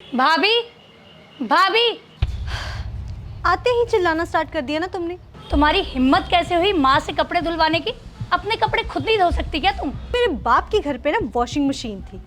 भाभी भाभी, आते ही चिल्लाना स्टार्ट कर दिया ना तुमने। तुम्हारी हिम्मत कैसे हुई माँ से कपड़े धुलवाने की? अपने कपड़े खुद नहीं धो सकती क्या तुम? मेरे बाप के घर पे ना वॉशिंग मशीन थी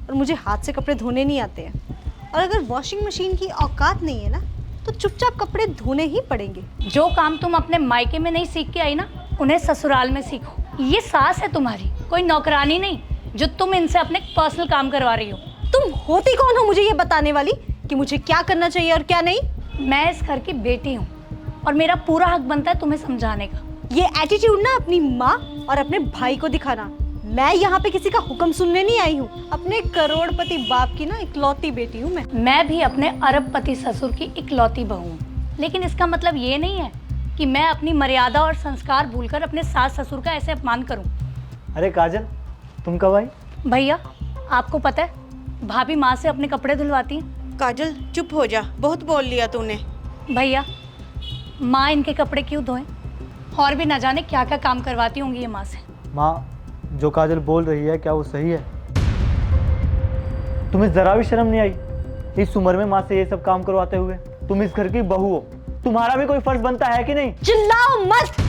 और मुझे हाथ से कपड़े धोने नहीं आते हैं। और अगर वॉशिंग मशीन की औकात नहीं है ना तो चुपचाप कपड़े धोने ही पड़ेंगे। जो काम तुम अपने मायके में नहीं सीख के आई ना, उन्हें ससुराल में सीखो। ये सास है तुम्हारी, कोई नौकरानी नहीं जो तुम इनसे अपने पर्सनल काम करवा रही हो। तुम होती कौन हो मुझे ये बताने वाली कि मुझे क्या करना चाहिए और क्या नहीं? मैं इस घर की बेटी हूँ और मेरा पूरा हक बनता है तुम्हें समझाने का। ये एटीट्यूड ना अपनी माँ और अपने भाई को दिखाना। मैं यहाँ पे किसी का हुक्म सुनने नहीं आई हूँ। अपने करोड़पति बाप की ना इकलौती बेटी हूँ मैं भी अपने अरबपति ससुर की इकलौती बहू हूँ, लेकिन इसका मतलब ये नहीं है कि मैं अपनी मर्यादा और संस्कार भूलकर अपने सास ससुर का ऐसे अपमान करूँ। अरे काजल, तुम कब आई? भैया, आपको पता है भाभी माँ से अपने कपड़े धुलवाती हैं। काजल चुप हो जा, बहुत बोल लिया तूने। भैया, माँ इनके कपड़े क्यों धोएं? और भी न जाने क्या क्या काम करवाती होंगी ये माँ से। माँ, जो काजल बोल रही है क्या वो सही है? तुम्हें जरा भी शर्म नहीं आई इस उम्र में माँ से ये सब काम करवाते हुए? तुम इस घर की बहू हो, तुम्हारा भी कोई फर्ज बनता है कि नहीं? चिल्लाओ मत।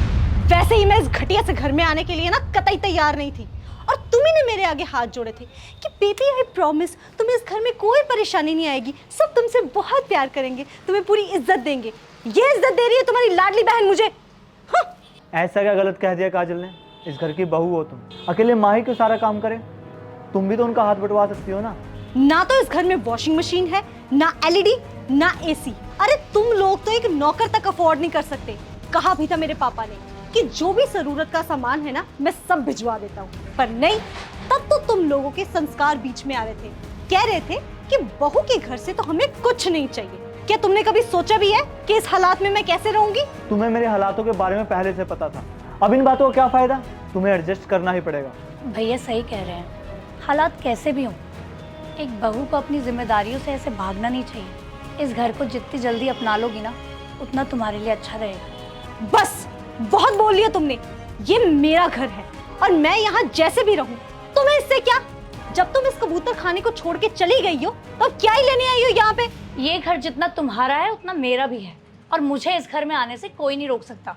वैसे ही मैं इस घटिया से घर में आने के लिए ना कतई तैयार नहीं थी और तुम्ही ने मेरे आगे हाथ जोड़े थे कि बेबी आई प्रॉमिस तुम्हें इस घर में कोई परेशानी नहीं आएगी, सब तुमसे बहुत प्यार करेंगे, तुम्हें पूरी इज्जत देंगे। ये इज्जत दे रही है तुम्हारी लाडली बहन मुझे। हाँ। ऐसा क्या गलत कह दिया काजल ने? इस घर की बहू हो तुम, अकेले माँ ही क्यों सारा काम करे? तुम भी तो उनका हाथ बंटवा सकती हो ना। ना तो इस घर में वॉशिंग मशीन है, ना एलईडी, ना एसी। अरे तुम लोग तो एक नौकर तक अफोर्ड नहीं कर सकते। कहा भी था मेरे पापा ने कि जो भी जरूरत का सामान है ना मैं सब भिजवा देता हूँ, पर नहीं, तब तो तुम लोगों के संस्कार बीच में आ रहे थे। कह रहे थे कि बहू के घर से तो हमें कुछ नहीं चाहिए। क्या तुमने कभी सोचा भी है कि इस हालात में मैं कैसे रहूंगी? तुम्हें मेरे हालातों के बारे में पहले से पता था, अब इन बातों का क्या फायदा? तुम्हें एडजस्ट करना ही पड़ेगा। भैया सही कह रहे हैं, हालात कैसे भी हों, एक बहू को अपनी जिम्मेदारियों से ऐसे भागना नहीं चाहिए। इस घर को जितनी जल्दी अपना लोगी ना, उतना तुम्हारे लिए अच्छा रहेगा। बस बहुत बोल लिया तुमने। ये मेरा घर है और मैं यहाँ जैसे भी रहूं, तुम्हें इससे क्या? जब तुम इस कबूतर खाने को छोड़ के चली गई हो तो क्या ही लेने आई हो यहाँ पे? ये घर जितना तुम्हारा है उतना मेरा भी है और मुझे इस घर में आने से कोई नहीं रोक सकता।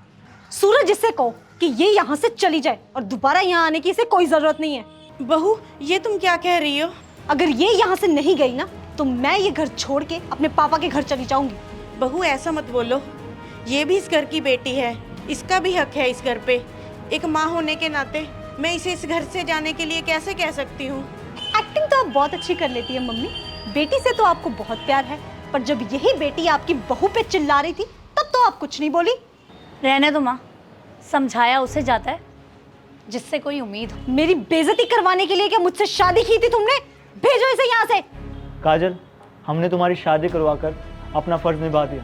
सूरज, इससे कहो कि ये यहाँ से चली जाए और दोबारा यहाँ आने की इसे कोई जरूरत नहीं है। बहू, ये तुम क्या कह रही हो? अगर ये यहाँ से नहीं गई ना तो मैं ये घर छोड़ के अपने पापा के घर चली जाऊंगी। बहू ऐसा मत बोलो, ये भी इस घर की बेटी है, इसका भी हक है इस घर पे। एक माँ होने के नाते मैं इसे इस घर से जाने के लिए कैसे कह सकती हूँ? एक्टिंग तो आप बहुत अच्छी कर लेती है मम्मी। बेटी से तो आपको बहुत प्यार है, पर जब यही बेटी आपकी बहू पे चिल्ला रही थी तब तो आप कुछ नहीं बोली। रहने दो माँ, समझाया उसे जाता है जिससे कोई उम्मीद हो। मेरी बेइज्जती करवाने के लिए क्या मुझसे शादी की थी तुमने? भेजो इसे यहाँ से। काजल, हमने तुम्हारी शादी करवाकर अपना फर्ज निभा दिया।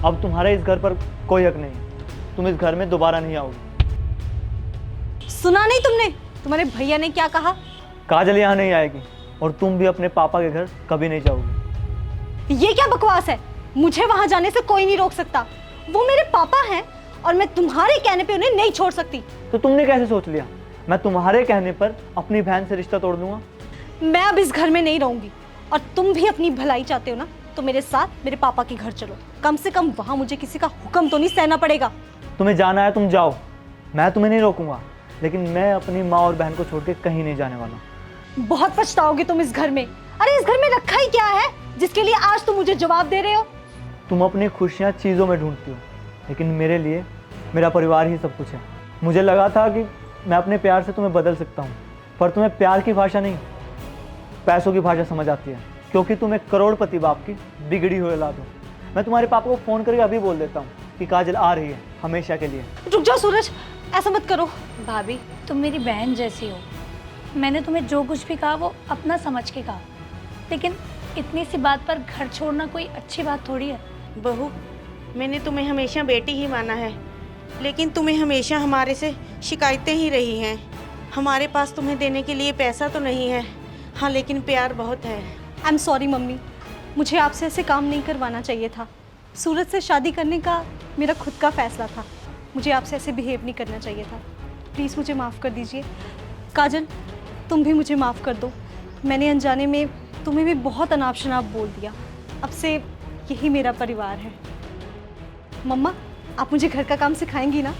अब तुम्हारे इस घर पर कोई हक नहीं। तुम इस घर में दोबारा नहीं आओगे। सुना नहीं तुमने तुम्हारे भैया ने क्या कहा? काजल यहाँ नहीं आएगी और तुम भी अपने पापा के घर कभी नहीं जाओगे। ये क्या बकवास है? मुझे वहां जाने से कोई नहीं रोक सकता। वो मेरे पापा हैं और मैं तुम्हारे कहने पे उन्हें नहीं छोड़ सकती। तो तुमने कैसे सोच लिया मैं तुम्हारे कहने पर अपनी बहन से रिश्ता तोड़ दूंगा? मैं अब इस घर में नहीं रहूंगी और तुम भी अपनी भलाई चाहते हो ना तो मेरे साथ मेरे पापा के घर चलो। कम से कम वहां मुझे किसी का हुक्म तो नहीं सहना पड़ेगा। तुम्हें जाना है तुम जाओ, मैं तुम्हें नहीं रोकूंगा, लेकिन मैं अपनी माँ और बहन को छोड़ के कहीं नहीं जाने वाला। बहुत पछताओगे तुम इस घर में। अरे इस घर में रखा ही क्या है जिसके लिए आज तुम मुझे जवाब दे रहे हो? तुम अपनी खुशियाँ चीज़ों में ढूंढती हो, लेकिन मेरे लिए मेरा परिवार ही सब कुछ है। मुझे लगा था कि मैं अपने प्यार से तुम्हें बदल सकता हूँ, पर तुम्हें प्यार की भाषा नहीं पैसों की भाषा समझ आती है, क्योंकि तुम एक करोड़पति बाप की बिगड़ी हुई औलाद हो। मैं तुम्हारे पापा को फ़ोन करके अभी बोल देता हूँ कि काजल आ रही है हमेशा के लिए। रुक जाओ सूरज, ऐसा मत करो। भाभी, तुम मेरी बहन जैसी हो। मैंने तुम्हें जो कुछ भी कहा वो अपना समझ के कहा, लेकिन इतनी सी बात पर घर छोड़ना कोई अच्छी बात थोड़ी है। बहू, मैंने तुम्हें हमेशा बेटी ही माना है, लेकिन तुम्हें हमेशा हमारे से शिकायतें ही रही हैं। हमारे पास तुम्हें देने के लिए पैसा तो नहीं है, हाँ, लेकिन प्यार बहुत है। आई एम सॉरी मम्मी, मुझे आपसे ऐसे काम नहीं करवाना चाहिए था। सूरज से शादी करने का मेरा खुद का फैसला था, मुझे आपसे ऐसे बिहेव नहीं करना चाहिए था। प्लीज़ मुझे माफ़ कर दीजिए। काजल, तुम भी मुझे माफ़ कर दो। मैंने अनजाने में तुम्हें भी बहुत अनाप शनाप बोल दिया। अब से यही मेरा परिवार है। मम्मा, आप मुझे घर का काम सिखाएंगी ना?